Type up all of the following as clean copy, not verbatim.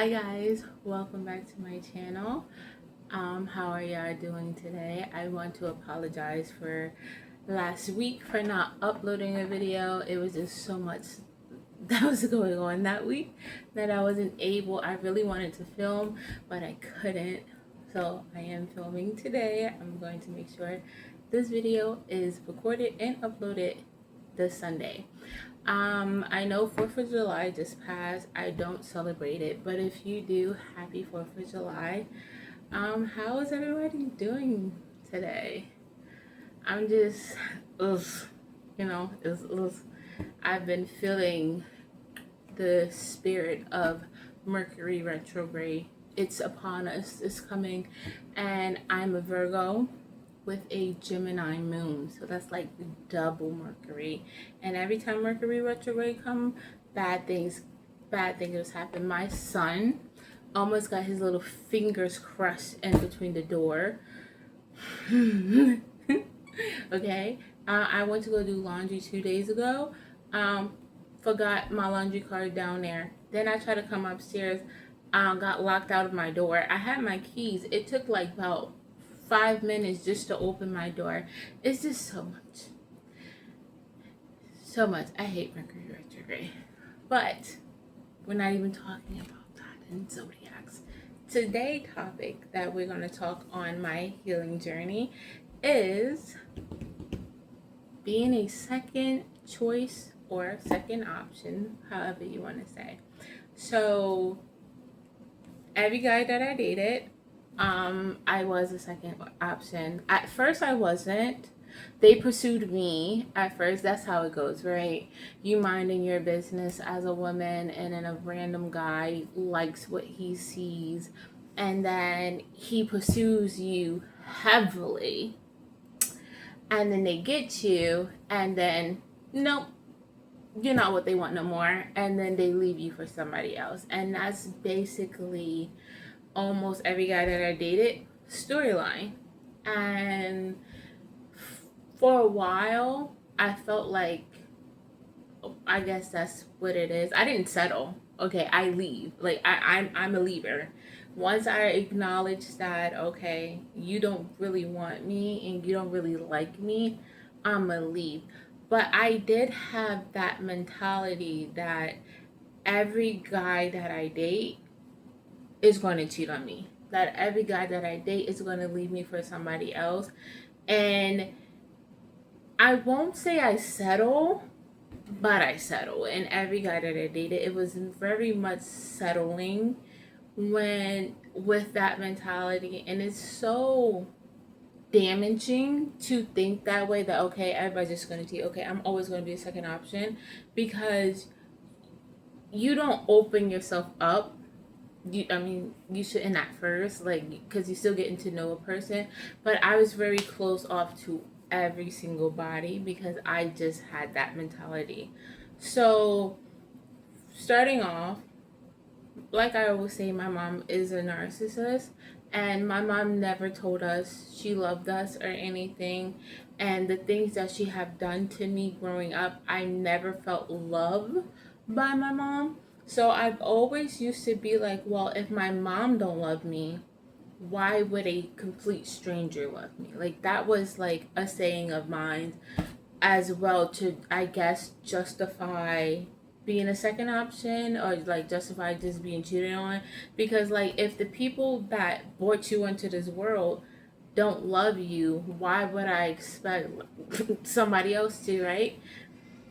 Hi guys, welcome back to my channel. How are y'all doing today? I want to apologize for last week for not uploading a video. It was just so much that was going on that week that I wasn't able. I really wanted to film, but I couldn't. So I am filming today. I'm going to make sure this video is recorded and uploaded this Sunday. I know 4th of July just passed. I don't celebrate it, but if you do, happy 4th of July. How is everybody doing today? I'm just, ugh, I've been feeling the spirit of Mercury retrograde. It's upon us, it's coming, and I'm a Virgo with a Gemini moon, so that's like double Mercury. And every time Mercury retrograde come, bad things happen. My son almost got his little fingers crushed in between the door. Okay, I went to go do laundry 2 days ago. Forgot my laundry card down there. Then I tried to come upstairs, got locked out of my door. I had my keys. It took like about 5 minutes just to open my door. It's just so much. I hate Mercury retrograde, but we're not even talking about that in Zodiacs. Today's topic that we're going to talk on my healing journey is being a second choice or second option, however you want to say. So every guy that I dated, I was a second option. At first I wasn't. They pursued me at first. That's how it goes, right? You minding your business as a woman, and then a random guy likes what he sees, and then he pursues you heavily, and then they get you, and then nope, you're not what they want no more, and then they leave you for somebody else. And that's basically almost every guy that I dated storyline. And for a while I felt like, I guess that's what it is. I didn't settle. Okay, I leave. Like I'm a leaver. Once I acknowledge that, okay, you don't really want me and you don't really like me, I'm gonna leave. But I did have that mentality that every guy that I date is going to cheat on me. That every guy that I date is going to leave me for somebody else. And I won't say I settle, but I settle. And every guy that I dated, it was very much settling when with that mentality. And it's so damaging to think that way, that okay, everybody's just going to cheat. Okay, I'm always going to be a second option, because you don't open yourself up. You shouldn't at first, like, because you're still getting to know a person. But I was very close off to every single body because I just had that mentality. So starting off, like I always say, my mom is a narcissist, and my mom never told us she loved us or anything. And the things that she have done to me growing up, I never felt love by my mom. So I've always used to be like, well, if my mom don't love me, why would a complete stranger love me? Like, that was like a saying of mine as well, to, I guess, justify being a second option, or like justify just being cheated on. Because like, if the people that brought you into this world don't love you, why would I expect somebody else to, right?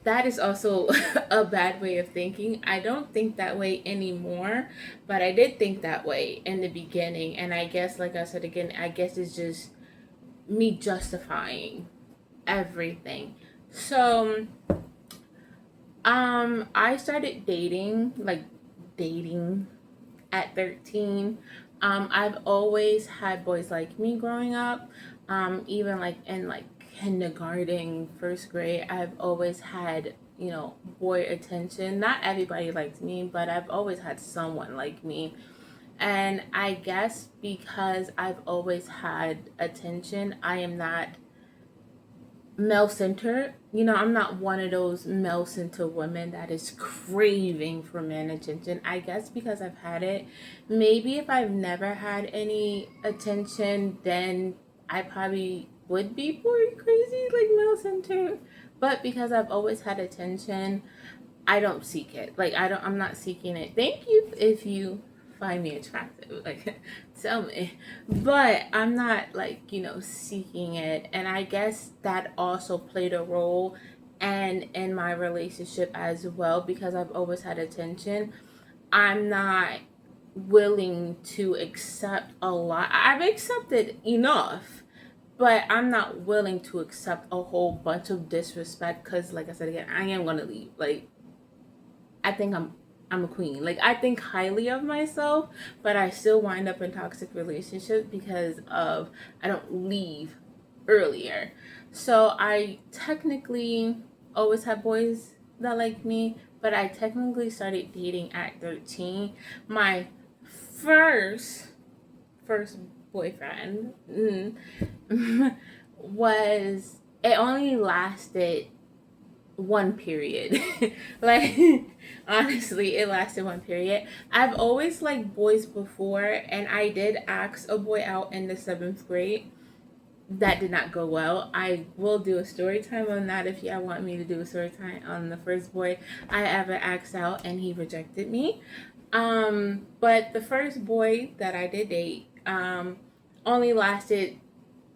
That is also a bad way of thinking. I don't think that way anymore, but I did think that way in the beginning. And I guess, like I said again, I guess it's just me justifying everything. So, I started dating at 13. I've always had boys like me growing up. Even like in like kindergarten, first grade, I've always had, boy attention. Not everybody likes me, but I've always had someone like me. And I guess because I've always had attention, I am not male centered. I'm not one of those male center women that is craving for man attention. I guess because I've had it. Maybe if I've never had any attention, then I probably would be more crazy, like male center. But because I've always had attention, I don't seek it. Like I'm not seeking it. Thank you if you find me attractive. Like tell me. But I'm not like, seeking it. And I guess that also played a role and in my relationship as well because I've always had attention. I'm not willing to accept a lot. I've accepted enough, but I'm not willing to accept a whole bunch of disrespect because, like I said again, I am gonna leave. Like I think I'm a queen. Like I think highly of myself, but I still wind up in toxic relationships because of I don't leave earlier. So I technically always had boys that like me, but I technically started dating at 13. My first boyfriend was it only lasted one period. Like honestly, it lasted one period. I've always liked boys before, and I did ask a boy out in the 7th grade. That did not go well. I will do a story time on that if y'all want me to do a story time on the first boy I ever asked out and he rejected me. But the first boy that I did date only lasted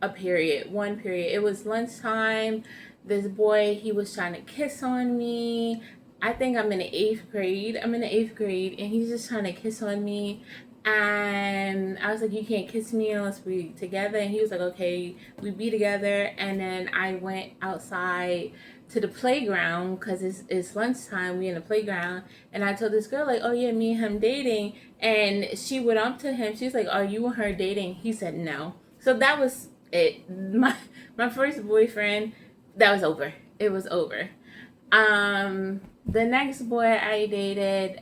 a period, one period. It was lunchtime. This boy, he was trying to kiss on me. I think I'm in the 8th grade. I'm in the 8th grade, and he's just trying to kiss on me. And I was like, you can't kiss me unless we together. And he was like, okay, we be together. And then I went outside to the playground because it's lunchtime. We in the playground. And I told this girl, like, oh, yeah, me and him dating. And she went up to him. She was like, are you and her dating? He said no. So that was it. My first boyfriend, that was over. It was over. The next boy I dated,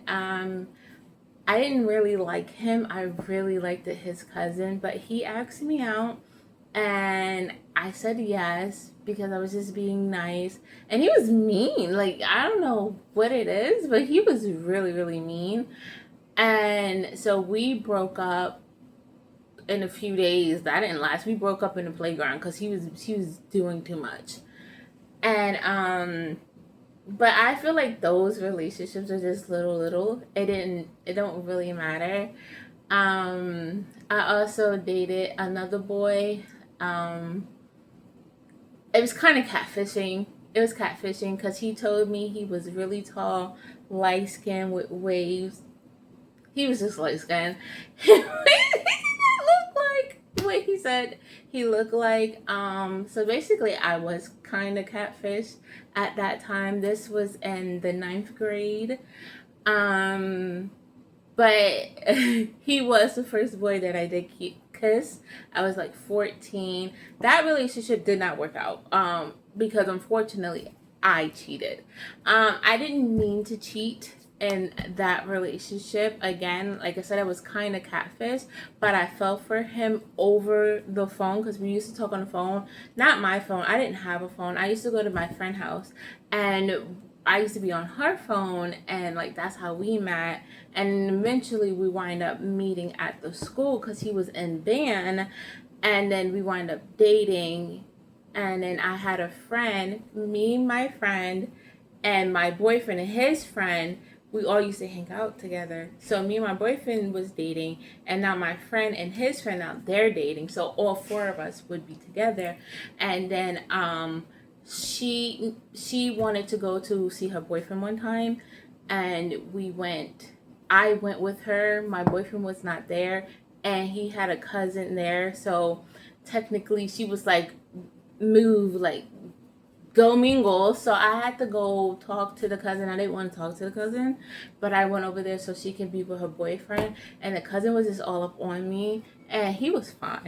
I didn't really like him. I really liked his cousin, but he asked me out and I said yes because I was just being nice. And he was mean. Like, I don't know what it is, but he was really, really mean. And so we broke up in a few days. That didn't last. We broke up in the playground because he was doing too much. And but I feel like those relationships are just little. It don't really matter. I also dated another boy. It was kind of catfishing. It was catfishing because he told me he was really tall, light skinned with waves. He was just light skinned. He didn't look like what he said he looked like. So basically I was kind of catfished at that time. This was in the 9th grade. But he was the first boy that I did kiss. I was like 14. That relationship did not work out. Because unfortunately I cheated. I didn't mean to cheat in that relationship. Again, like I said, I was kind of catfish, but I fell for him over the phone because we used to talk on the phone. Not my phone. I didn't have a phone. I used to go to my friend's house and I used to be on her phone, and like that's how we met. And eventually we wind up meeting at the school because he was in band, and then we wind up dating. And then I had a friend, me, my friend, and my boyfriend and his friend. We all used to hang out together. So me and my boyfriend was dating, and now my friend and his friend, now they're dating. So all 4 of us would be together. And then she wanted to go to see her boyfriend one time, and I went with her. My boyfriend was not there, and he had a cousin there. So technically she was like, move, like go mingle. So I had to go talk to the cousin. I didn't want to talk to the cousin, but I went over there so she could be with her boyfriend. And the cousin was just all up on me, and he was fine.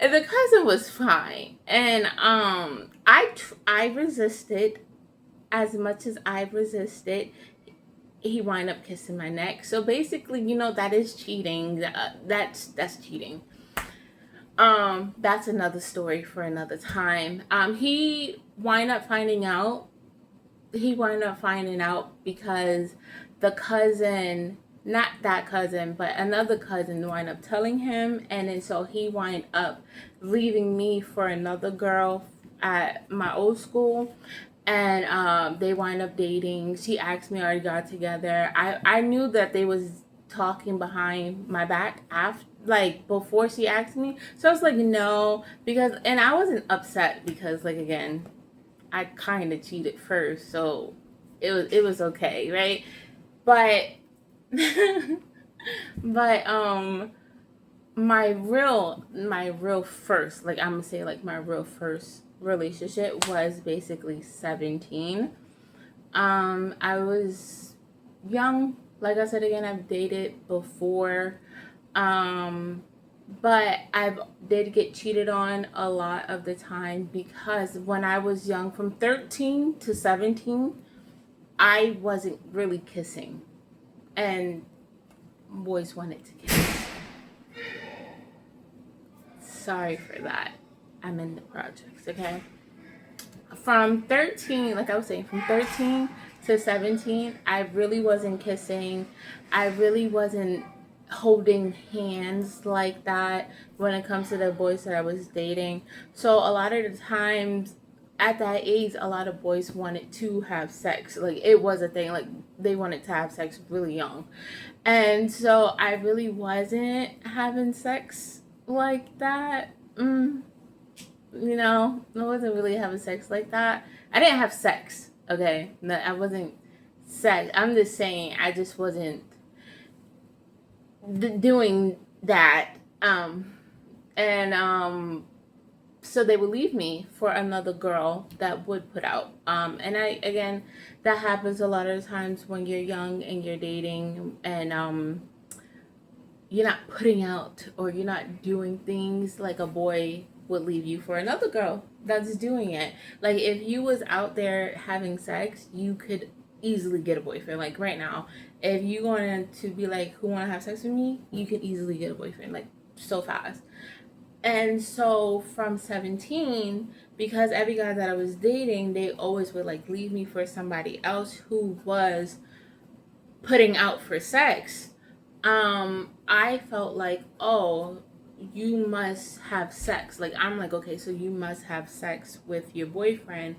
And the cousin was fine. And I resisted. As much as I resisted, he wound up kissing my neck. So basically, that is cheating. That's cheating. That's another story for another time. He wind up finding out. He wound up finding out because the cousin, not that cousin, but another cousin wind up telling him, and then so he wind up leaving me for another girl at my old school, and they wind up dating. She asked me, "Are you got together?" I knew that they was talking behind my back after, like, before she asked me, so I was like, no, because, and I wasn't upset because, like, again, I kind of cheated first, so it was okay, right? But but my real first, like, I'm gonna say, like, my real first relationship was basically 17. I was young. Like I said, again, I've dated before. Um but I did get cheated on a lot of the time because when I was young, from 13 to 17, I wasn't really kissing, and boys wanted to kiss. Sorry for that. I'm in the projects, okay? From 13, like I was saying, from 13 to 17, I really wasn't kissing. I really wasn't holding hands like that when it comes to the boys that I was dating. So a lot of the times at that age, a lot of boys wanted to have sex. Like, it was a thing. Like, they wanted to have sex really young. And so I really wasn't having sex like that. I wasn't really having sex like that. I didn't have sex, okay? No, I wasn't sex. I'm just saying, I just wasn't doing that. And so they would leave me for another girl that would put out. And again, that happens a lot of times when you're young and you're dating, and you're not putting out, or you're not doing things. Like, a boy would leave you for another girl that's doing it. Like, if you was out there having sex, you could easily get a boyfriend. Like, right now, if you wanted to be like, who want to have sex with me, you could easily get a boyfriend, like, so fast. And so from 17, because every guy that I was dating, they always would, like, leave me for somebody else who was putting out for sex. I felt like, oh, you must have sex. Like, I'm like, okay, so you must have sex with your boyfriend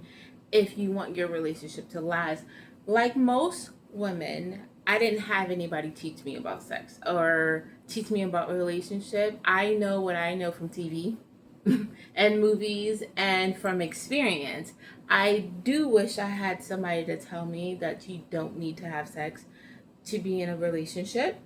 if you want your relationship to last. Like most women, I didn't have anybody teach me about sex or teach me about a relationship. I know what I know from TV and movies and from experience. I do wish I had somebody to tell me that you don't need to have sex to be in a relationship.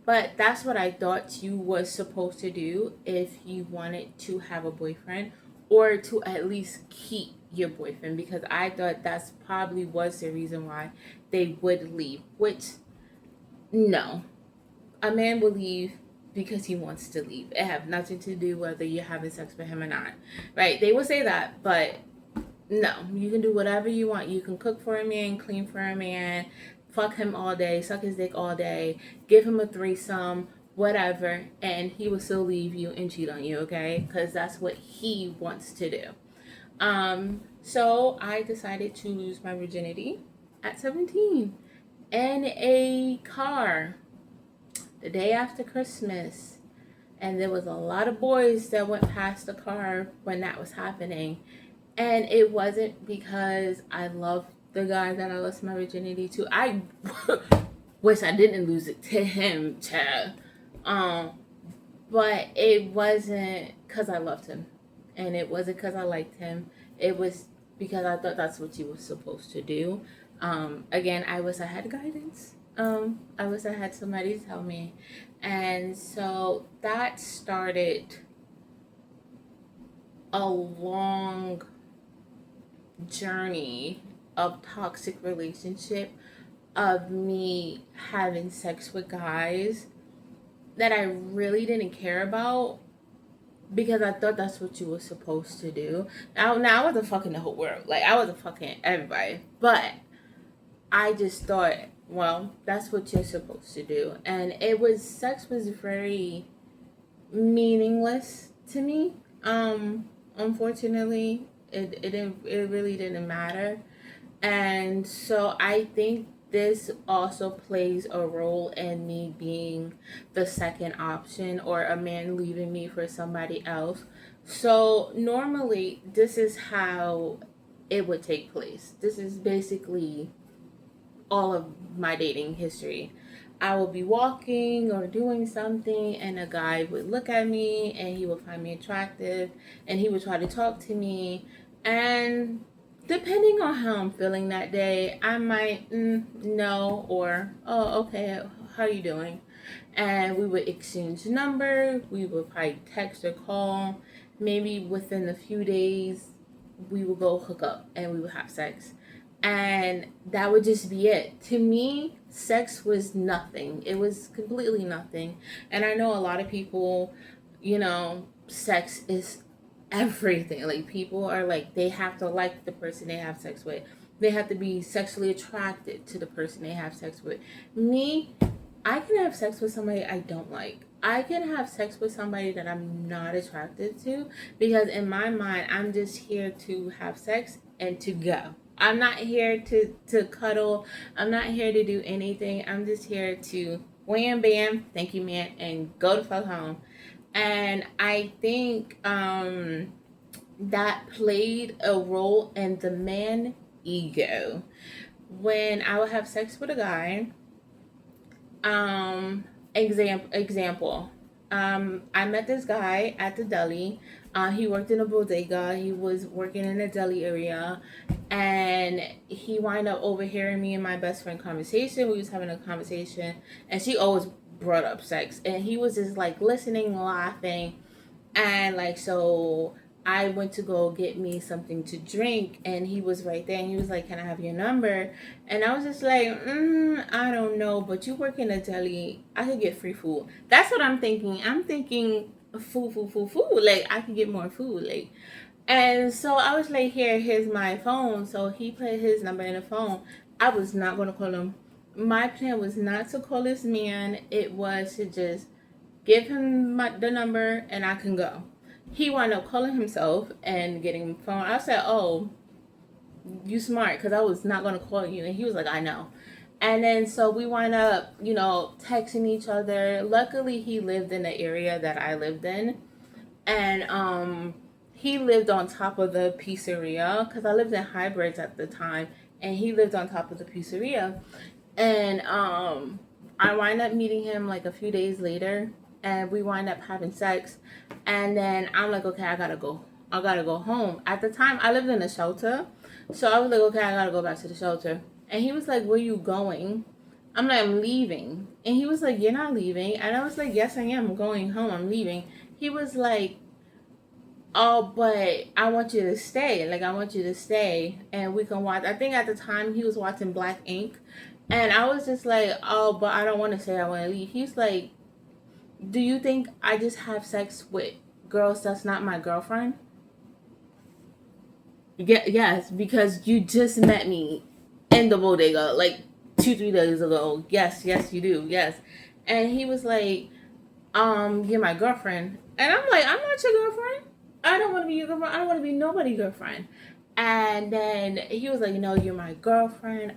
But that's what I thought you was supposed to do if you wanted to have a boyfriend, or to at least keep your boyfriend, because I thought that's probably was the reason why they would leave. Which, no. A man will leave because he wants to leave. It have nothing to do whether you're having sex with him or not. Right? They will say that, but no. You can do whatever you want. You can cook for a man, clean for a man, fuck him all day, suck his dick all day, give him a threesome, whatever, and he will still leave you and cheat on you, okay? Because that's what he wants to do. So I decided to lose my virginity at 17 in a car the day after Christmas. And there was a lot of boys that went past the car when that was happening. And it wasn't because I loved the guy that I lost my virginity to. I wish I didn't lose it to him, child. But it wasn't because I loved him. And it wasn't because I liked him. It was because I thought that's what you were supposed to do. Again, I wish I had guidance. I wish I had somebody tell me. And so that started a long journey of toxic relationship, of me having sex with guys that I really didn't care about, because I thought that's what you were supposed to do. Now I wasn't fucking the whole world. Like, I wasn't fucking everybody. But I just thought, well, that's what you're supposed to do. And sex was very meaningless to me. Unfortunately, it really didn't matter. And so I think this also plays a role in me being the second option, or a man leaving me for somebody else. So normally, this is how it would take place. This is basically all of my dating history. I would be walking or doing something, and a guy would look at me and he would find me attractive and he would try to talk to me. And depending on how I'm feeling that day, I might no, or oh, okay, how are you doing? And we would exchange numbers. We would probably text or call. Maybe within a few days, we would go hook up and we would have sex. And that would just be it. To me, sex was nothing. It was completely nothing. And I know a lot of people, sex is everything. Like, people are like, they have to like the person they have sex with. They have to be sexually attracted to the person they have sex with. Me, I can have sex with somebody I don't like. I can have sex with somebody that I'm not attracted to, because in my mind, I'm just here to have sex and to go. I'm not here to cuddle. I'm not here to do anything. I'm just here to wham bam, thank you man, and go the fuck home. And I think that played a role in the man ego. When I would have sex with a guy, example. I met this guy at the deli. He worked in a bodega. He was working in the deli area, and he wound up overhearing me and my best friend conversation. We was having a conversation, and she always brought up sex, and he was just like listening, laughing, and like, so I went to go get me something to drink, and he was right there, and he was like, "Can I have your number?" And I was just like, I don't know, but you work in a deli, I could get free food. That's what I'm thinking. I'm thinking food. Like, I could get more food. Like, and so I was like, here's my phone. So he put his number in the phone. I was not going to call him. My plan was not to call this man. It was to just give him the number and I can go. He wound up calling himself and getting the phone. I said, "Oh, you smart," because I was not going to call you. And he was like, "I know." And then so we wind up, texting each other. Luckily, he lived in the area that I lived in. And he lived on top of the pizzeria, because I lived in Hybrids at the time. And he lived on top of the pizzeria. And I wind up meeting him like a few days later, and we wind up having sex. And then I'm like, okay, I gotta go. I gotta go home. At the time, I lived in a shelter, so I was like, okay, I gotta go back to the shelter. And he was like, "Where you going?" I'm like, "I'm leaving." And he was like, "You're not leaving." And I was like, "Yes, I am. I'm going home. I'm leaving." He was like, "Oh, but I want you to stay. Like, I want you to stay, and we can watch." I think at the time he was watching Black Ink, and I was just like, "Oh, but I don't want to stay. I want to leave." He's like, "Do you think I just have sex with girls that's not my girlfriend?" Yes, because you just met me in the bodega like 2-3 days ago. Yes, you do. Yes. And he was like, "You're my girlfriend." And I'm like, "I'm not your girlfriend. I don't want to be your girlfriend. I don't want to be nobody's girlfriend." And then he was like, "No, you're my girlfriend.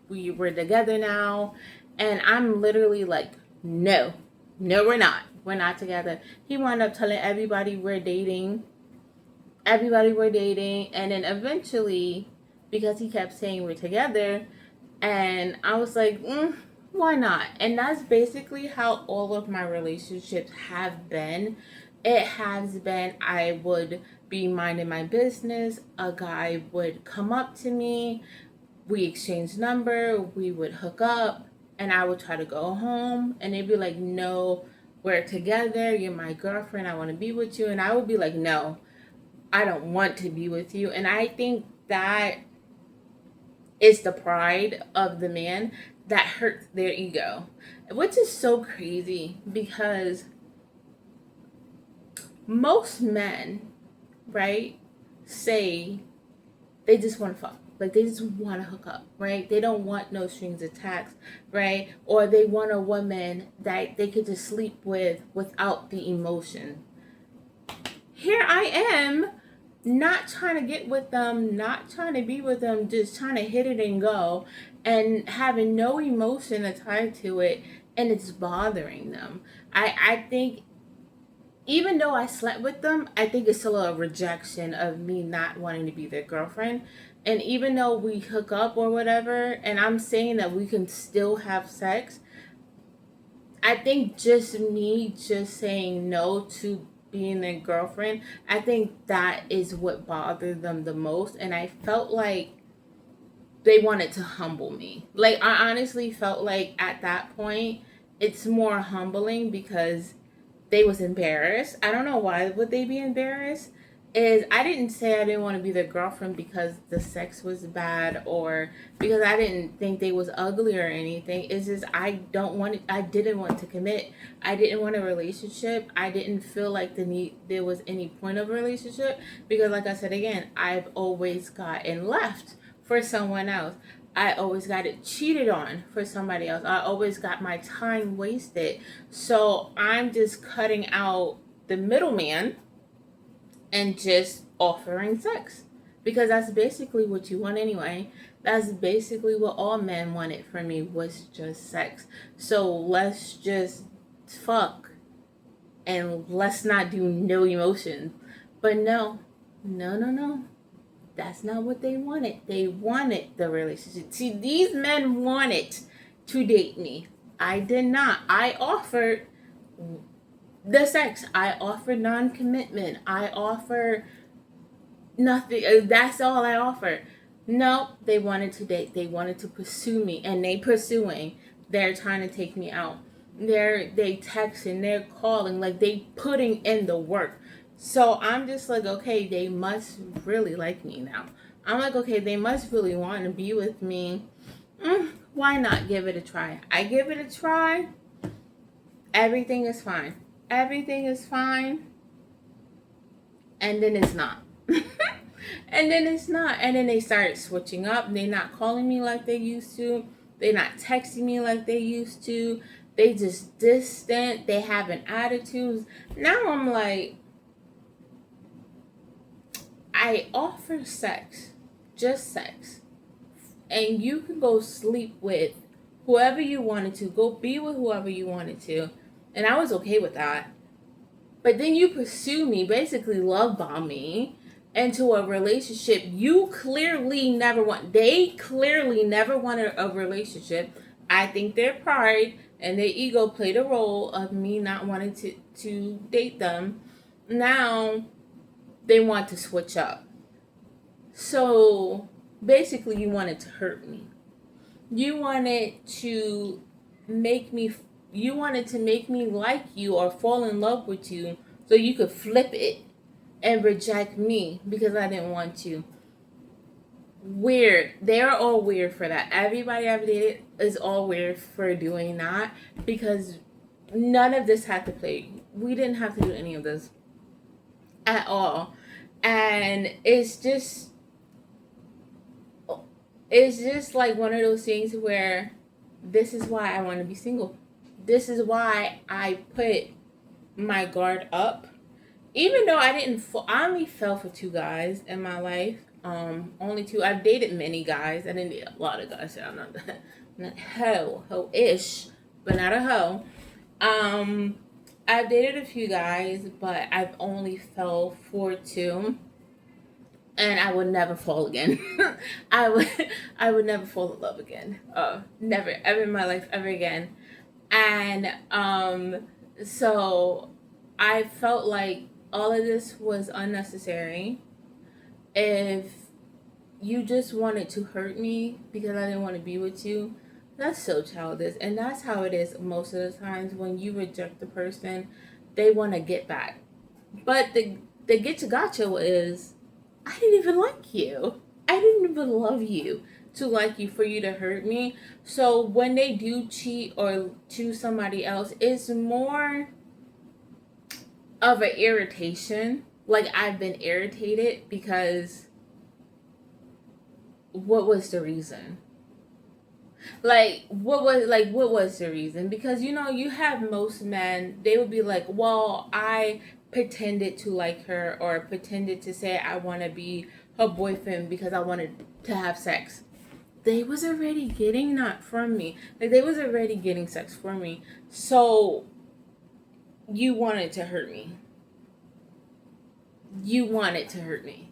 We're together now." And I'm literally like, "No, we're not. We're not together." He wound up telling everybody we're dating. And then eventually, because he kept saying we're together, and I was like, why not? And that's basically how all of my relationships have been. It has been, I would be minding my business, a guy would come up to me, we exchanged number, we would hook up, and I would try to go home, and they'd be like, "No, we're together, you're my girlfriend, I want to be with you." And I would be like, "No, I don't want to be with you." And I think that is the pride of the man that hurts their ego, which is so crazy, because most men, right, say they just want to fuck. Like, they just want to hook up, right? They don't want no strings attached, right? Or they want a woman that they could just sleep with without the emotion. here I am, not trying to get with them, not trying to be with them, just trying to hit it and go, and having no emotion attached to it, and it's bothering them. I think even though I slept with them, I think it's still a rejection of me not wanting to be their girlfriend. And even though we hook up or whatever, and I'm saying that we can still have sex, I think just me just saying no to being their girlfriend, I think that is what bothered them the most. And I felt like they wanted to humble me. Like, I honestly felt like at that point, it's more humbling because they was embarrassed. I don't know why would they be embarrassed. Is I didn't say I didn't want to be their girlfriend because the sex was bad or because I didn't think they was ugly or anything. It's just I didn't want to commit. I didn't want a relationship. I didn't feel like there was any point of a relationship because like I said again, I've always gotten left for someone else. I always got it cheated on for somebody else. I always got my time wasted. So I'm just cutting out the middleman and just offering sex. Because that's basically what you want anyway. That's basically what all men wanted from me was just sex. So let's just fuck and let's not do no emotions. But no, no. That's not what they wanted. They wanted the relationship. See, these men wanted to date me. I did not. I offered the sex. I offered non-commitment. I offered nothing. That's all I offered. No, they wanted to date. They wanted to pursue me, and they pursuing. They're trying to take me out. They texting. They're calling. Like they putting in the work. So I'm just like, okay, they must really like me now. I'm like, okay, they must really want to be with me. Why not give it a try? I give it a try. Everything is fine. Everything is fine. And then it's not. And then it's not. And then they start switching up. They're not calling me like they used to. They're not texting me like they used to. They just distant. They having attitudes. Now I'm like, I offer sex, just sex, and you can go sleep with whoever you wanted to, go be with whoever you wanted to, and I was okay with that. But then you pursue me, basically love bomb me into a relationship you clearly never want. They clearly never wanted a relationship. I think their pride and their ego played a role of me not wanting to date them. Now they want to switch up. So basically you wanted to hurt me. You wanted to make me like you or fall in love with you so you could flip it and reject me because I didn't want you. Weird. They're all weird for that. Everybody I've dated is all weird for doing that because none of this had to play. We didn't have to do any of this at all. And it's just like one of those things where this is why I want to be single. This is why I put my guard up. Even though I only fell for 2 guys in my life. Only 2. I've dated many guys. I didn't date a lot of guys. So I'm not hoe-ish, but not a hoe. I've dated a few guys, but I've only fell for 2. And I would never fall again. I would never fall in love again. Never, ever in my life, ever again. And so I felt like all of this was unnecessary. If you just wanted to hurt me because I didn't want to be with you, that's so childish. And that's how it is most of the times when you reject the person, they want to get back. But the get you gotcha is, I didn't even like you. I didn't even love you to like you for you to hurt me. So when they do cheat or choose somebody else, it's more of an irritation. Like I've been irritated because what was the reason? What was the reason? Because you have most men, they would be like, well, I pretended to like her or pretended to say I want to be her boyfriend because I wanted to have sex. They was already getting that from me. Like, they was already getting sex from me. So you wanted to hurt me. You wanted to hurt me.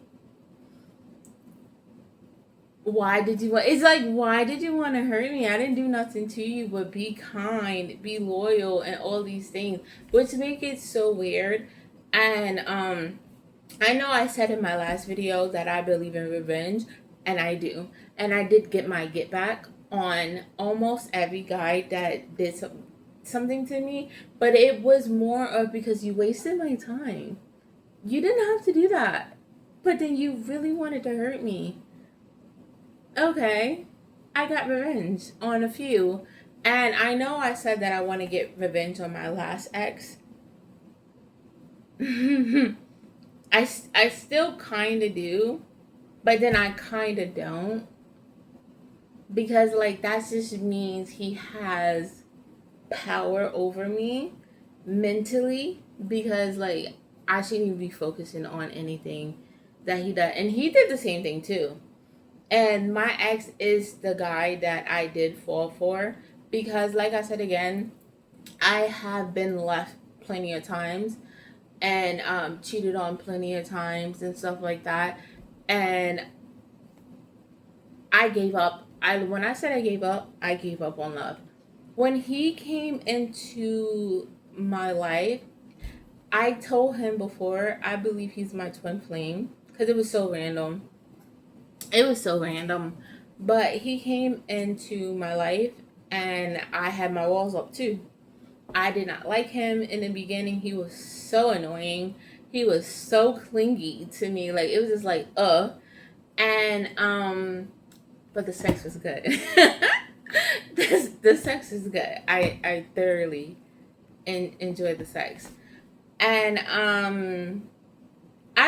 Why did you want? It's like, why did you want to hurt me? I didn't do nothing to you but be kind, be loyal, and all these things, which make it so weird. And I know I said in my last video that I believe in revenge, and I do. And I did get my get back on almost every guy that did something to me, but it was more of because you wasted my time. You didn't have to do that, but then you really wanted to hurt me. Okay, I got revenge on a few. And I know I said that I want to get revenge on my last ex. I still kind of do, but then I kind of don't. Because, like, that just means he has power over me mentally. Because, like, I shouldn't even be focusing on anything that he does. And he did the same thing, too. And my ex is the guy that I did fall for because, like I said again, I have been left plenty of times and cheated on plenty of times and stuff like that. And I gave up. When I said I gave up on love. When he came into my life, I told him before, I believe he's my twin flame because it was so random. But he came into my life and I had my walls up too. I did not like him in the beginning. He was so annoying. He was so clingy to me. Like, it was just like, and but the sex was good. The sex is good. I thoroughly enjoyed the sex. And I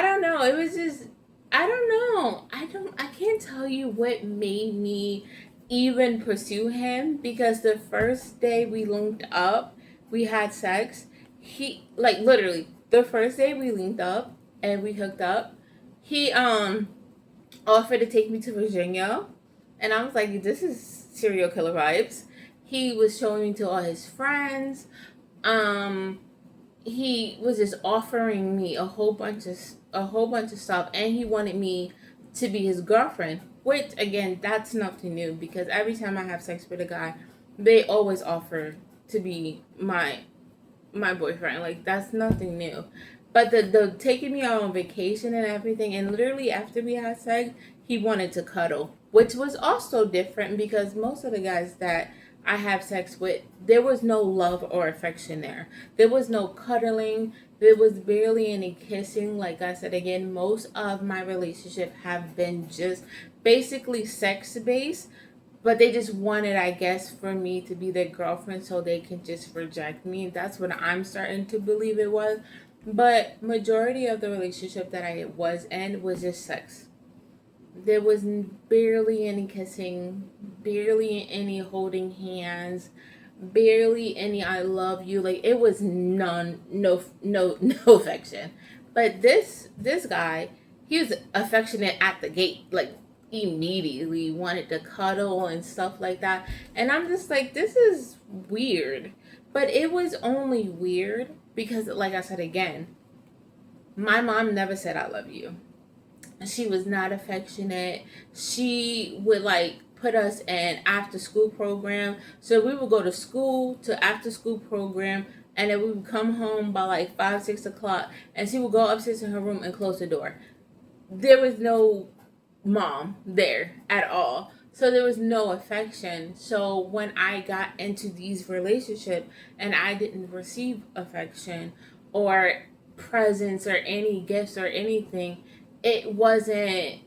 don't know. It was just, I don't know. I can't tell you what made me even pursue him because the first day we linked up, we had sex. He, like, literally the first day we linked up and we hooked up, he offered to take me to Virginia, and I was like, this is serial killer vibes. He was showing me to all his friends. He was just offering me a whole bunch of stuff, and he wanted me to be his girlfriend, which again, that's nothing new because every time I have sex with a guy, they always offer to be my boyfriend. Like, that's nothing new. But the taking me out on vacation and everything, and literally after we had sex, he wanted to cuddle, which was also different because most of the guys that I have sex with, there was no love or affection there. There was no cuddling. There was barely any kissing. Like I said again, most of my relationship have been just basically sex based, but they just wanted, I guess, for me to be their girlfriend so they can just reject me. That's what I'm starting to believe it was. But majority of the relationship that I was in was just sex. There was barely any kissing, barely any holding hands, barely any I love you. Like, it was no affection. But this guy, he was affectionate at the gate, like immediately wanted to cuddle and stuff like that. And I'm just like, this is weird. But it was only weird because, like I said again, my mom never said I love you. She was not affectionate. She would, like, put us in after school program. So we would go to school, to after school program, and then we would come home by like 5-6 o'clock, and she would go upstairs in her room and close the door. There was no mom there at all. So there was no affection. So when I got into these relationships and I didn't receive affection or presents or any gifts or anything, it wasn't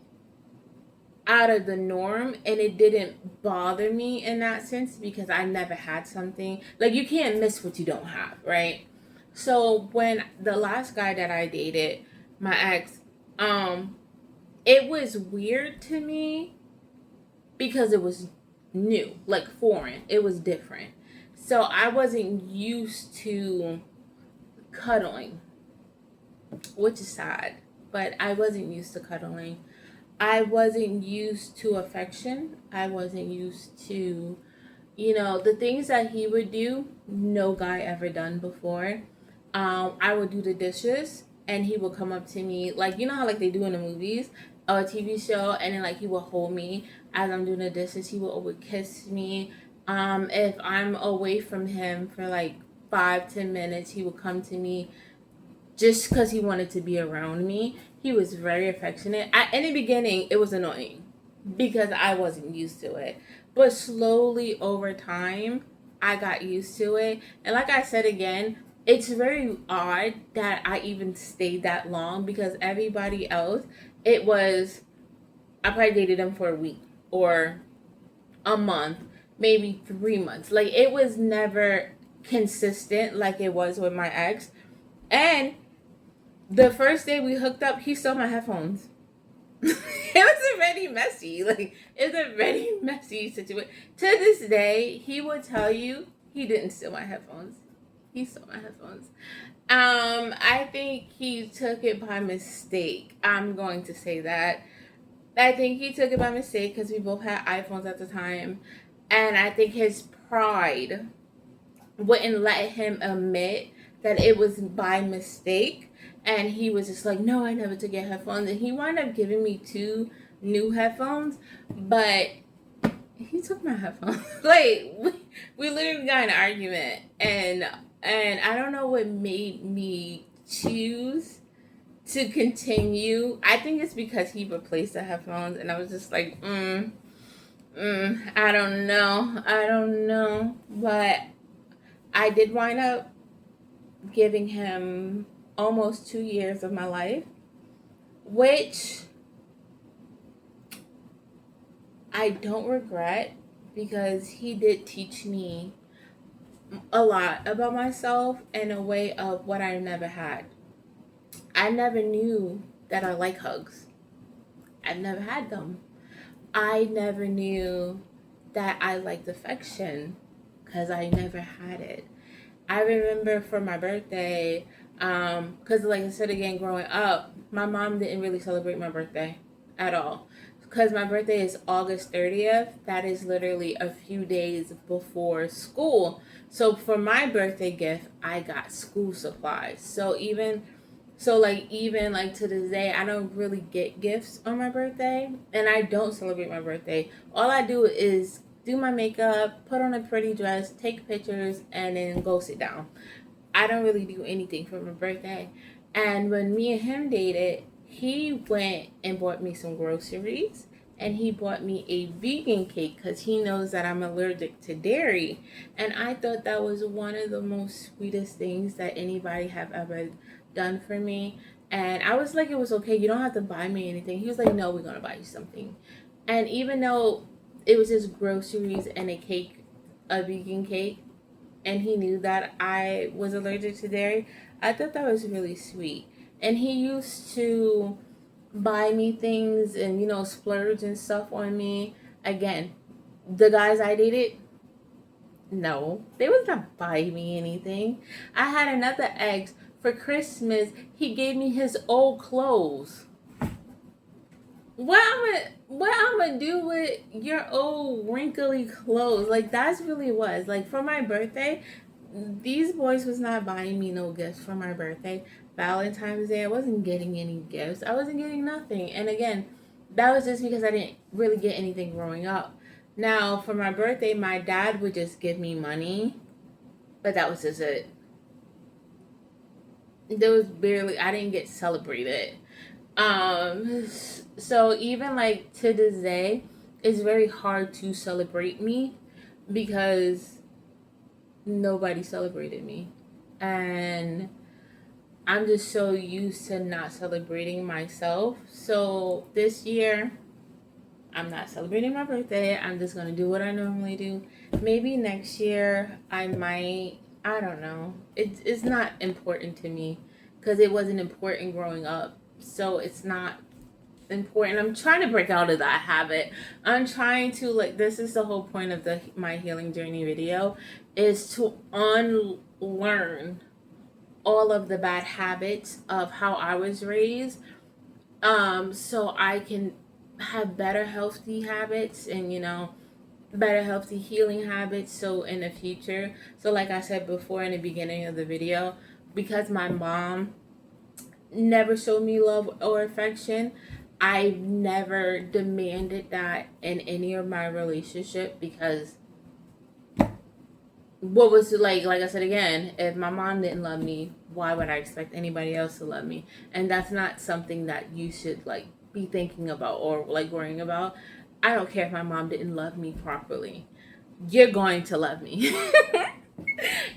out of the norm, and it didn't bother me in that sense because I never had something. Like, you can't miss what you don't have, right? So when the last guy that I dated, my ex, it was weird to me because it was new, like foreign. It was different. So I wasn't used to cuddling. which is sad. But I wasn't used to cuddling. I wasn't used to affection. I wasn't used to, the things that he would do, no guy ever done before. I would do the dishes and he would come up to me, like, you know how like they do in the movies or a TV show, and then like he would hold me as I'm doing the dishes. He would kiss me. If I'm away from him for like 5-10 minutes, he would come to me just because he wanted to be around me. He was very affectionate. In the beginning, it was annoying because I wasn't used to it. But slowly over time, I got used to it. And like I said again, it's very odd that I even stayed that long because everybody else, it was, I probably dated them for a week or a month, maybe 3 months. Like it was never consistent like it was with my ex. And the first day we hooked up, he stole my headphones. It was already messy. Like, it was a very messy situation. To this day, he would tell you he didn't steal my headphones. He stole my headphones. I think he took it by mistake. I'm going to say that. I think he took it by mistake because we both had iPhones at the time. And I think his pride wouldn't let him admit that it was by mistake. And he was just like, no, I never took your headphones. And he wound up giving me 2 new headphones, but he took my headphones. Like, we literally got in an argument. And I don't know what made me choose to continue. I think it's because he replaced the headphones. And I was just like, I don't know. But I did wind up giving him almost 2 years of my life, which I don't regret because he did teach me a lot about myself in a way of what I never had. I never knew that I like hugs. I've never had them. I never knew that I liked affection because I never had it. I remember for my birthday, because like I said again, growing up, my mom didn't really celebrate my birthday at all. Because my birthday is August 30th. That is literally a few days before school. So for my birthday gift, I got school supplies. Even like to this day, I don't really get gifts on my birthday. And I don't celebrate my birthday. All I do is do my makeup, put on a pretty dress, take pictures, and then go sit down. I don't really do anything for my birthday. And when me and him dated, he went and bought me some groceries, and he bought me a vegan cake because he knows that I'm allergic to dairy. And I thought that was one of the most sweetest things that anybody have ever done for me. And I was like, it was okay. You don't have to buy me anything. He was like, no, we're going to buy you something. And even though it was just groceries and a cake, a vegan cake, and he knew that I was allergic to dairy, I thought that was really sweet. And he used to buy me things and, splurge and stuff on me. Again, the guys I dated, no, they was not buying me anything. I had another ex, for Christmas, he gave me his old clothes. What I'm gonna do with your old wrinkly clothes? Like, that's really was. Like, for my birthday, these boys was not buying me no gifts for my birthday. Valentine's Day, I wasn't getting any gifts. I wasn't getting nothing. And again, that was just because I didn't really get anything growing up. Now, for my birthday, my dad would just give me money, but that was just it. There was barely, I didn't get celebrated. So even like to this day, it's very hard to celebrate me because nobody celebrated me. And I'm just so used to not celebrating myself. So this year, I'm not celebrating my birthday. I'm just going to do what I normally do. Maybe next year, I don't know. It's not important to me because it wasn't important growing up. So it's not important. I'm trying to break out of that habit. I'm trying to, like, this is the whole point of my healing journey video, is to unlearn all of the bad habits of how I was raised, so I can have better healthy habits and, better healthy healing habits so in the future. So like I said before in the beginning of the video, because my mom never showed me love or affection, I never demanded that in any of my relationship, because what was like I said again, if my mom didn't love me, why would I expect anybody else to love me? And that's not something that you should like be thinking about or like worrying about. I don't care if my mom didn't love me properly. You're going to love me.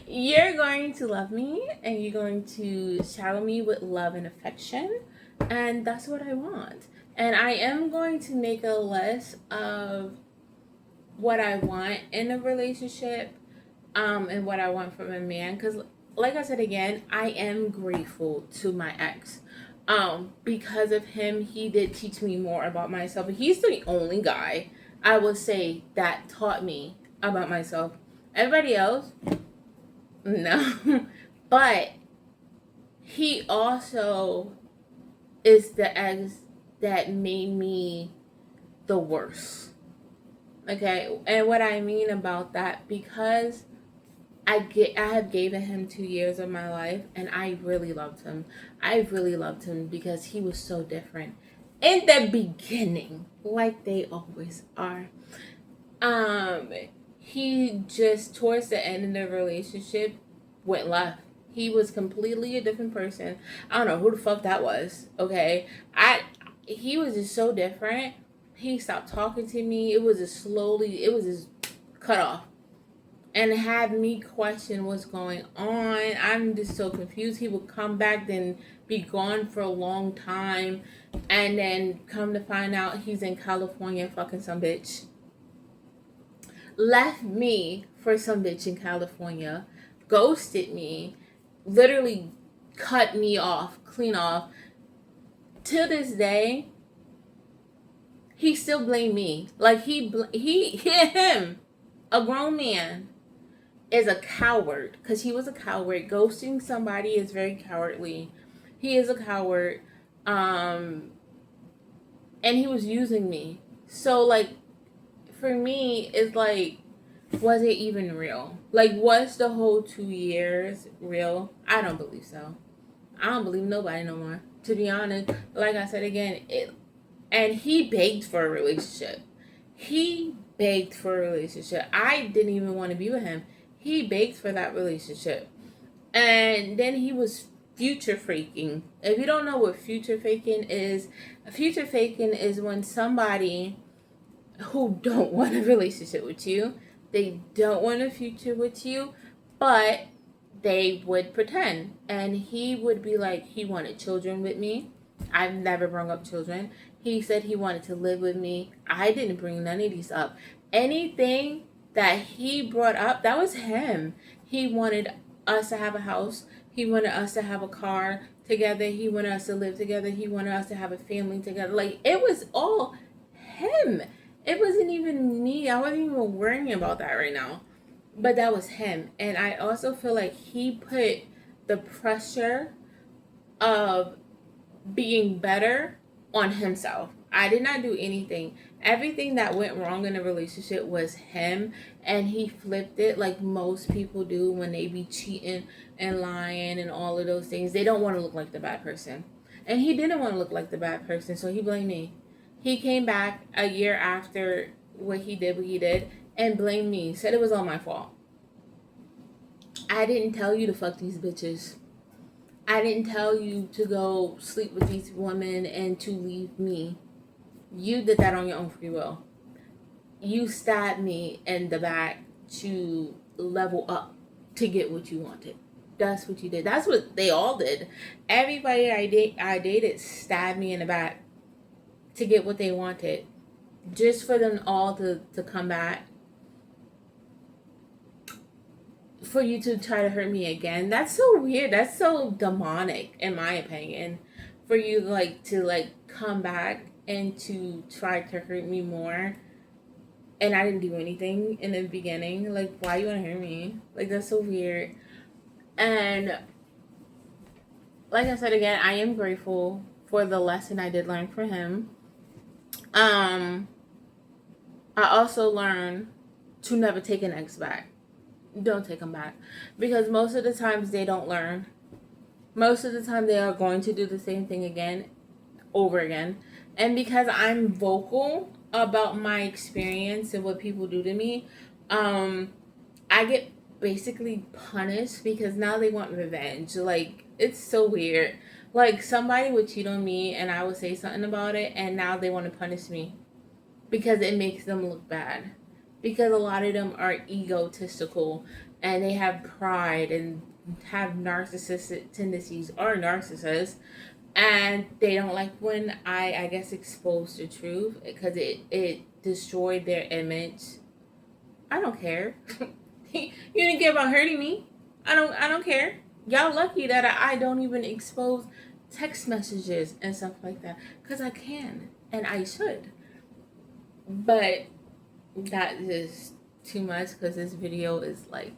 You're going to love me and you're going to shower me with love and affection. And that's what I want. And I am going to make a list of what I want in a relationship, and what I want from a man. Because, like I said again, I am grateful to my ex. Because of him, he did teach me more about myself. He's the only guy I would say that taught me about myself. Everybody else, no. But he also is the ex that made me the worst. Okay, and what I mean about that, because I have given him 2 years of my life, and I really loved him. I really loved him because he was so different in the beginning, like they always are. He just towards the end of the relationship went left. He was completely a different person. I don't know who the fuck that was. Okay, he was just so different. He stopped talking to me. It was just cut off. And had me question what's going on. I'm just so confused. He would come back, then be gone for a long time, and then come to find out he's in California fucking some bitch. Left me for some bitch in California, ghosted me, literally cut me off, clean off. To this day, he still blamed me. Like him, a grown man, is a coward, because he was a coward. Ghosting somebody is very cowardly. He is a coward, and he was using me. So like, for me, it's like, was it even real? Like, was the whole 2 years real? I don't believe so. I don't believe nobody no more, to be honest. Like I said again, and he begged for a relationship. He begged for a relationship. I didn't even want to be with him. He begged for that relationship. And then he was future faking. If you don't know what future faking is when somebody who don't want a relationship with you, they don't want a future with you, but they would pretend. And he would be like, he wanted children with me. I've never brought up children. He said he wanted to live with me. I didn't bring none of these up. Anything that he brought up, that was him. He wanted us to have a house. He wanted us to have a car together. He wanted us to live together. He wanted us to have a family together. Like, it was all him. It wasn't even me. I wasn't even worrying about that right now. But that was him. And I also feel like he put the pressure of being better on himself. I did not do anything. Everything that went wrong in the relationship was him, and he flipped it like most people do when they be cheating and lying and all of those things. They don't want to look like the bad person. And he didn't want to look like the bad person, so he blamed me. He came back a year after what he did, and blamed me. Said it was all my fault. I didn't tell you to fuck these bitches. I didn't tell you to go sleep with these women and to leave me. You did that on your own free will. You stabbed me in the back to level up to get what you wanted. That's what you did. That's what they all did. Everybody I dated stabbed me in the back to get what they wanted. Just for them all to come back. For you to try to hurt me again. That's so weird. That's so demonic, in my opinion. For you to come back and to try to hurt me more. And I didn't do anything in the beginning. Like, why you want to hurt me? Like, that's so weird. And like I said again, I am grateful for the lesson I did learn from him. I also learned to never take an ex back. Don't take them back. Because most of the times they don't learn. Most of the time they are going to do the same thing again, over again. And because I'm vocal about my experience and what people do to me, I get basically punished because now they want revenge. Like, it's so weird. Like, somebody would cheat on me and I would say something about it, and now they want to punish me because it makes them look bad. Because a lot of them are egotistical and they have pride and have narcissistic tendencies, or narcissists, and they don't like when I guess expose the truth because it destroyed their image. I don't care. You didn't care about hurting me. I don't care. Y'all lucky that I don't even expose text messages and stuff like that because I can and I should. But that is too much because this video is like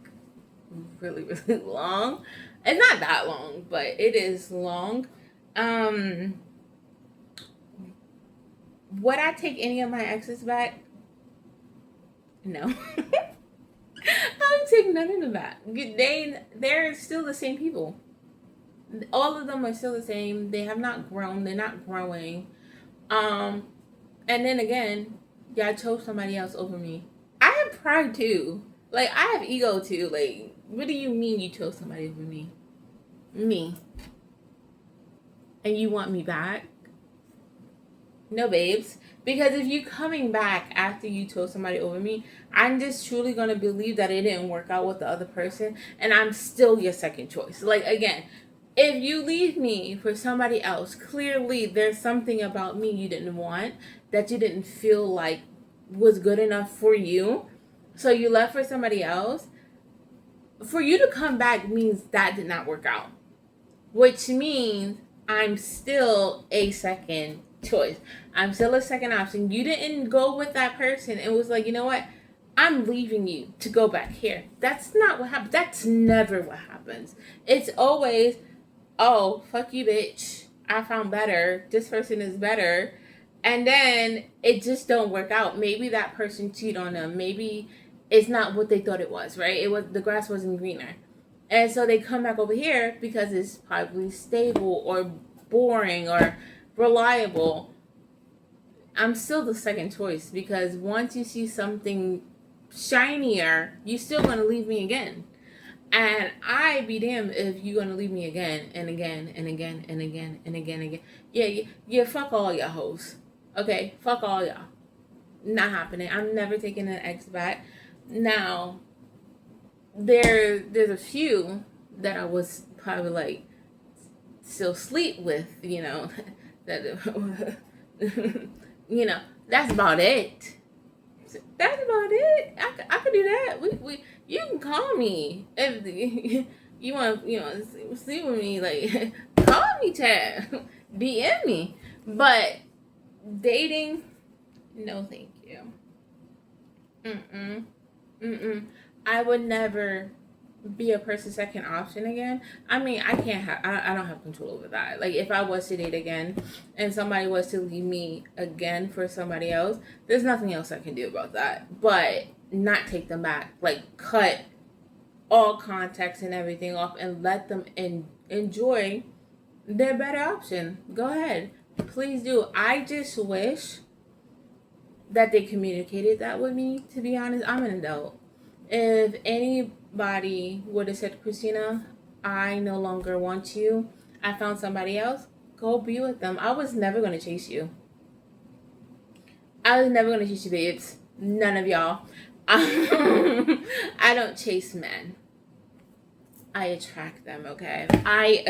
really, really long. It's not that long, but it is long. Would I take any of my exes back? No. I would take none of them back. They're still the same people. All of them are still the same. They have not grown. They're not growing. And then again, y'all chose somebody else over me. I have pride too. Like, I have ego too. Like, what do you mean you chose somebody over me? Me. And you want me back? No, babes. Because if you coming back after you chose somebody over me, I'm just truly going to believe that it didn't work out with the other person, and I'm still your second choice. Like, again, if you leave me for somebody else, clearly there's something about me you didn't want, that you didn't feel like was good enough for you. So you left for somebody else. For you to come back means that did not work out. Which means I'm still a second choice. I'm still a second option. You didn't go with that person and was like, you know what? I'm leaving you to go back here. That's not what happens. That's never what happens. It's always, oh, fuck you, bitch. I found better. This person is better. And then it just don't work out. Maybe that person cheated on them. Maybe it's not what they thought it was, right? It was, the grass wasn't greener. And so they come back over here because it's probably stable or boring or reliable. I'm still the second choice because once you see something shinier, you still want to leave me again. And I be damned if you're going to leave me again and again and again and again and again and again. Yeah, fuck all y'all hoes. Okay, fuck all y'all. Not happening. I'm never taking an ex back. Now, there's a few that I was probably like still sleep with, you know, that you know, that's about it. That's about it. I could do that. We you can call me if you want, you know, sleep with me. Like, call me, Chad, DM me. But dating, no, thank you. I would never be a person's second option again. I mean, I don't have control over that. Like, if I was to date again and somebody was to leave me again for somebody else, there's nothing else I can do about that. But not take them back. Like, cut all contacts and everything off and let them enjoy their better option. Go ahead. Please do. I just wish that they communicated that with me, to be honest. I'm an adult. If anybody would have said, Christina, I no longer want you, I found somebody else, go be with them. I was never going to chase you. I was never going to chase you, babes. None of y'all. I don't chase men. I attract them, okay? I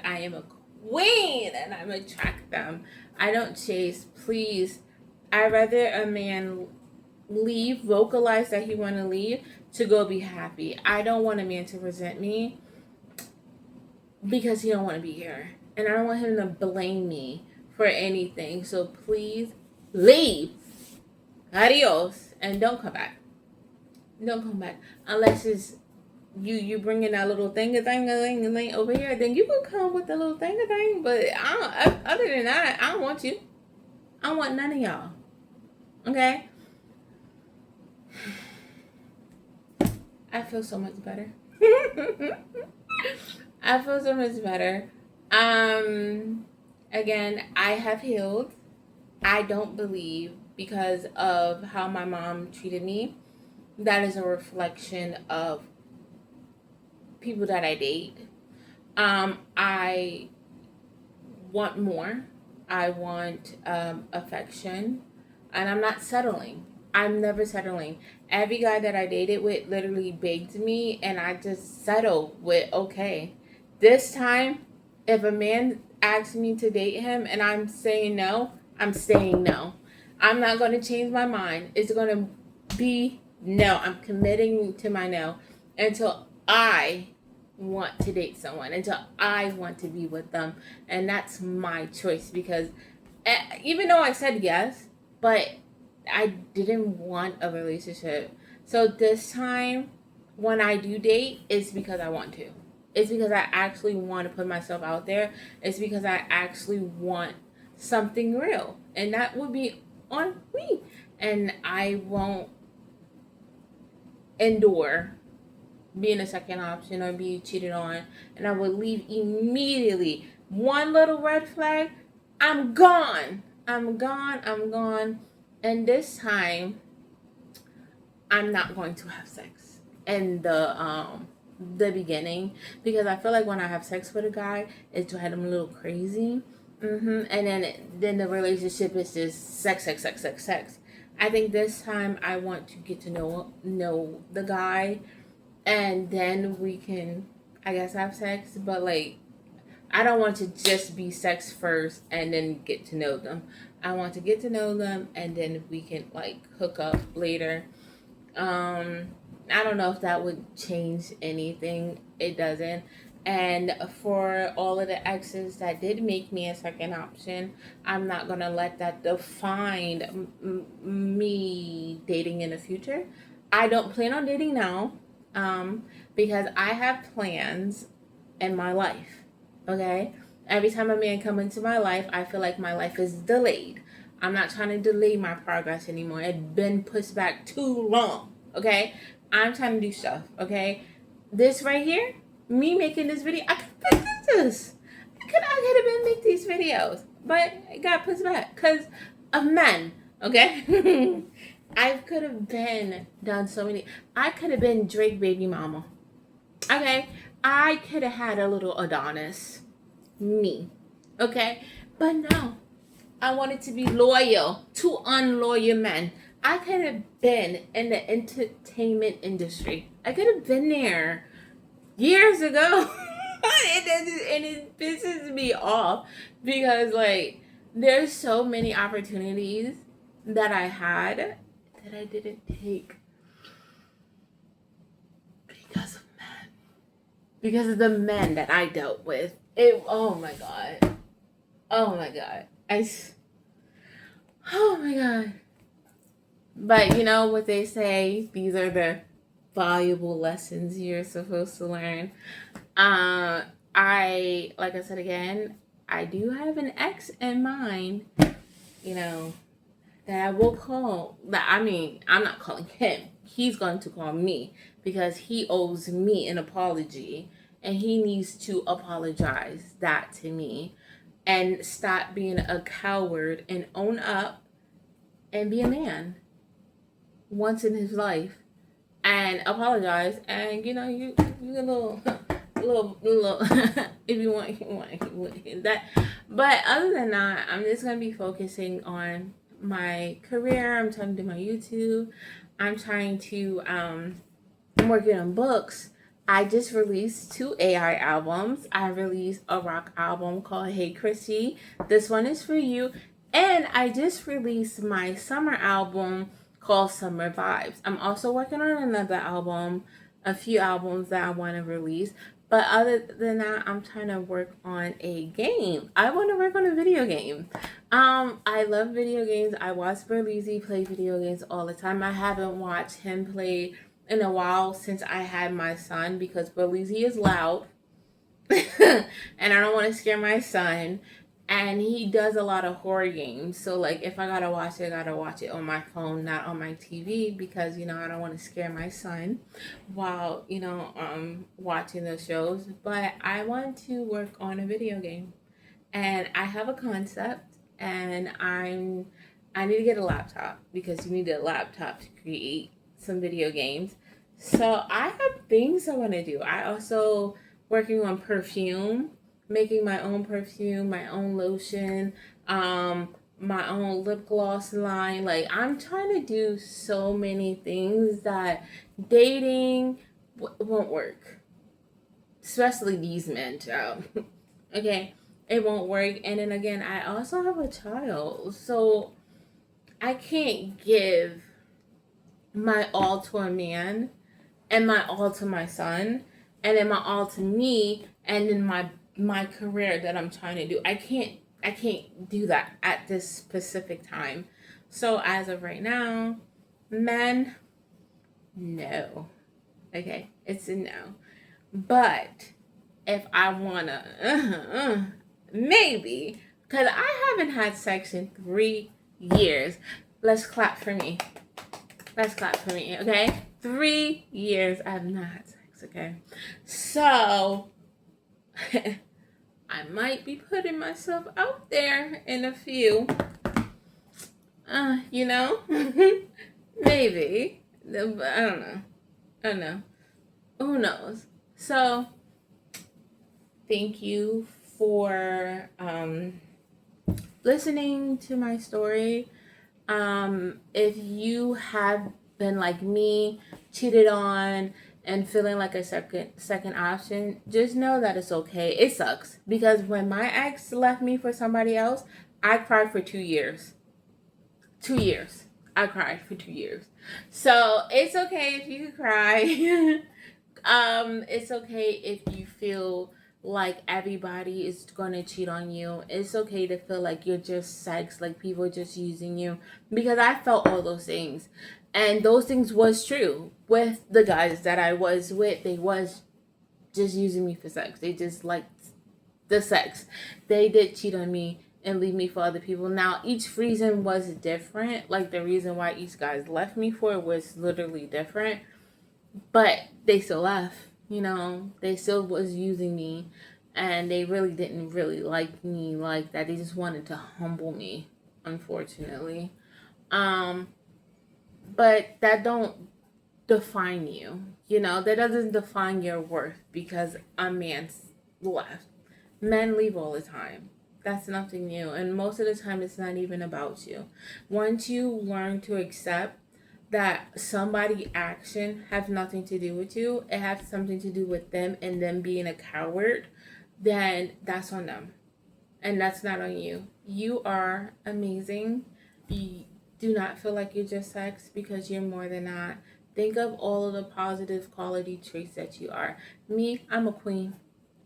am a queen and I attract them. I don't chase. Please, I'd rather a man leave, vocalize that he want to leave, to go be happy. I don't want a man to resent me because he don't want to be here. And I don't want him to blame me for anything. So please leave. Adios. And don't come back. Don't come back. Unless it's you bring in that little thing over here, then you can come with the little thing. But other than that, I don't want you. I don't want none of y'all. Okay? I feel so much better. I feel so much better. Again, I have healed. I don't believe, because of how my mom treated me, that is a reflection of people that I date. I want more. I want affection, and I'm not settling. I'm never settling. Every guy that I dated with literally begged me, and I just settled with, okay, this time, if a man asks me to date him and I'm saying no, I'm saying no. I'm not going to change my mind. It's going to be no. I'm committing to my no until I want to date someone, until I want to be with them. And that's my choice, because even though I said yes, but I didn't want a relationship. So this time, when I do date, it's because I want to. It's because I actually want to put myself out there. It's because I actually want something real. And that would be on me. And I won't endure being a second option or be cheated on. And I would leave immediately. One little red flag, I'm gone. I'm gone. And this time, I'm not going to have sex in the beginning, because I feel like when I have sex with a guy, it's drives him a little crazy. And then the relationship is just sex. I think this time I want to get to know the guy, and then we can, I guess, have sex. But like, I don't want to just be sex first and then get to know them. I want to get to know them, and then we can like hook up later. I don't know if that would change anything. It doesn't. And for all of the exes that did make me a second option, I'm not going to let that define me dating in the future. I don't plan on dating now, because I have plans in my life. Okay? Every time a man comes into my life, I feel like my life is delayed. I'm not trying to delay my progress anymore. It's been pushed back too long. Okay? I'm trying to do stuff. Okay? This right here, me making this video, I could have done this. I could have been making these videos. But it got pushed back because of men. Okay? I could have been done so many. I could have been Drake baby mama. Okay? I could have had a little Adonis. Me. Okay? But no. I wanted to be loyal to unloyal men. I could have been in the entertainment industry. I could have been there years ago. And it pisses me off, because like, there's so many opportunities that I had that I didn't take because of men. Because of the men that I dealt with. Oh my God. Oh my God. Oh my God. But you know what they say, these are the valuable lessons you're supposed to learn. Like I said again, I do have an ex in mind, you know, that I will call. I'm not calling him. He's going to call me, because he owes me an apology, and he needs to apologize that to me, and stop being a coward and own up and be a man once in his life and apologize. And you know, you a little if you want that. But other than that, I'm just gonna be focusing on my career. I'm trying to do my YouTube. I'm trying to I'm working on books. I just released 2 AI albums. I released a rock album called Hey Chrissy This One Is For You. And I just released my summer album called Summer Vibez. I'm also working on another album, a few albums that I want to release. But other than that, I'm trying to work on a game. I want to work on a video game. I love video games. I watch Berlizzi play video games all the time. I haven't watched him play in a while since I had my son, because Berlizzi is loud and I don't want to scare my son. And he does a lot of horror games. So, like, if I gotta watch it, I gotta watch it on my phone, not on my TV, because, you know, I don't want to scare my son while, you know, watching those shows. But I want to work on a video game. And I have a concept, and I need to get a laptop, because you need a laptop to create some video games. So I have things I want to do. I also working on perfume, making my own perfume, my own lotion, my own lip gloss line. Like, I'm trying to do so many things that dating won't work, especially these men, child. Okay, it won't work. And then again, I also have a child, so I can't give my all to a man and my all to my son and then my all to me and then my career that I'm trying to do. I can't do that at this specific time. So as of right now, men, no. Okay, it's a no. But if I wanna, maybe, because I haven't had sex in 3 years. Let's clap for me. Let's clap for me, okay? 3 years I have not had sex, okay? So, I might be putting myself out there in a few. You know? Maybe. But I don't know. I don't know. Who knows? So, thank you for listening to my story. If you have been like me, cheated on, and feeling like a second option, just know that it's okay. It sucks, because when my ex left me for somebody else, I cried for 2 years. 2 years. I cried for 2 years. So it's okay if you cry. It's okay if you feel like everybody is gonna cheat on you. It's okay to feel like you're just sex, like people are just using you, because I felt all those things, and those things was true with the guys that I was with. They was just using me for sex. They just liked the sex. They did cheat on me and leave me for other people. Now, each reason was different. Like, the reason why each guys left me for was literally different, but they still left. You know, they still was using me, and they really didn't really like me like that. They just wanted to humble me, unfortunately. But that don't define you. You know, that doesn't define your worth because a man's left. Men leave all the time. That's nothing new. And most of the time, it's not even about you. Once you learn to accept that somebody action has nothing to do with you, it has something to do with them and them being a coward, then that's on them. And that's not on you. You are amazing. You do not feel like you're just sex, because you're more than that. Think of all of the positive quality traits that you are. Me, I'm a queen.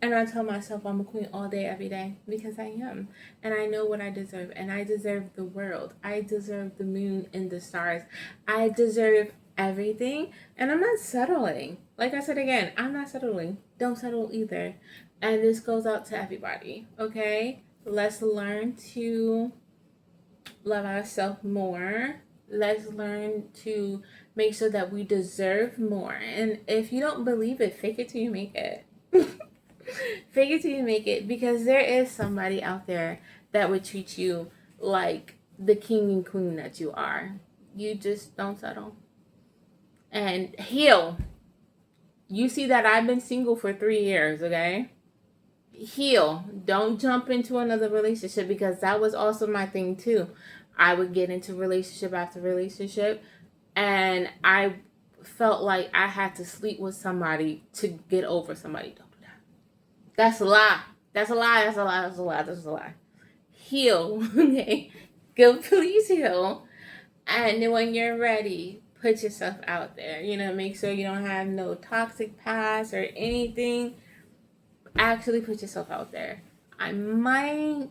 And I tell myself I'm a queen all day, every day, because I am. And I know what I deserve. And I deserve the world. I deserve the moon and the stars. I deserve everything. And I'm not settling. Like I said again, I'm not settling. Don't settle either. And this goes out to everybody, okay? Let's learn to love ourselves more. Let's learn to make sure that we deserve more. And if you don't believe it, fake it till you make it. Fake it till you make it, because there is somebody out there that would treat you like the king and queen that you are. You just don't settle. And heal. You see that I've been single for 3 years, okay? Heal. Don't jump into another relationship, because that was also my thing too. I would get into relationship after relationship, and I felt like I had to sleep with somebody to get over somebody. That's a lie. That's a lie. That's a lie. That's a lie. That's a lie. Heal. Okay? Go, please heal. And then when you're ready, put yourself out there. You know, make sure you don't have no toxic past or anything. Actually put yourself out there. I might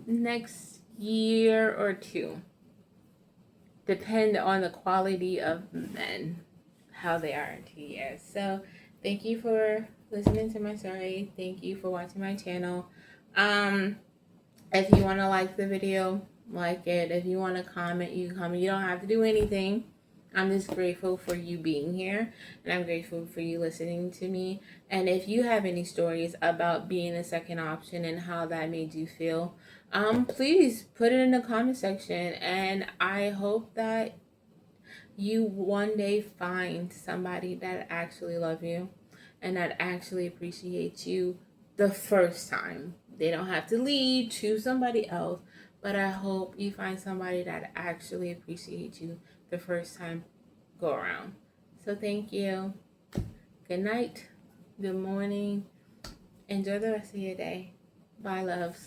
next year or two depend on the quality of men. how they are in 2 years. So thank you for listening to my story. Thank you for watching my channel. If you want to like the video, like it. If you want to comment, you can comment. You don't have to do anything. I'm just grateful for you being here, and I'm grateful for you listening to me. And if you have any stories about being a second option and how that made you feel, please put it in the comment section. And I hope that you one day find somebody that actually loves you and that actually appreciates you the first time. They don't have to lead to somebody else, but I hope you find somebody that actually appreciates you the first time go around. So thank you. Good night. Good morning. Enjoy the rest of your day. Bye, loves.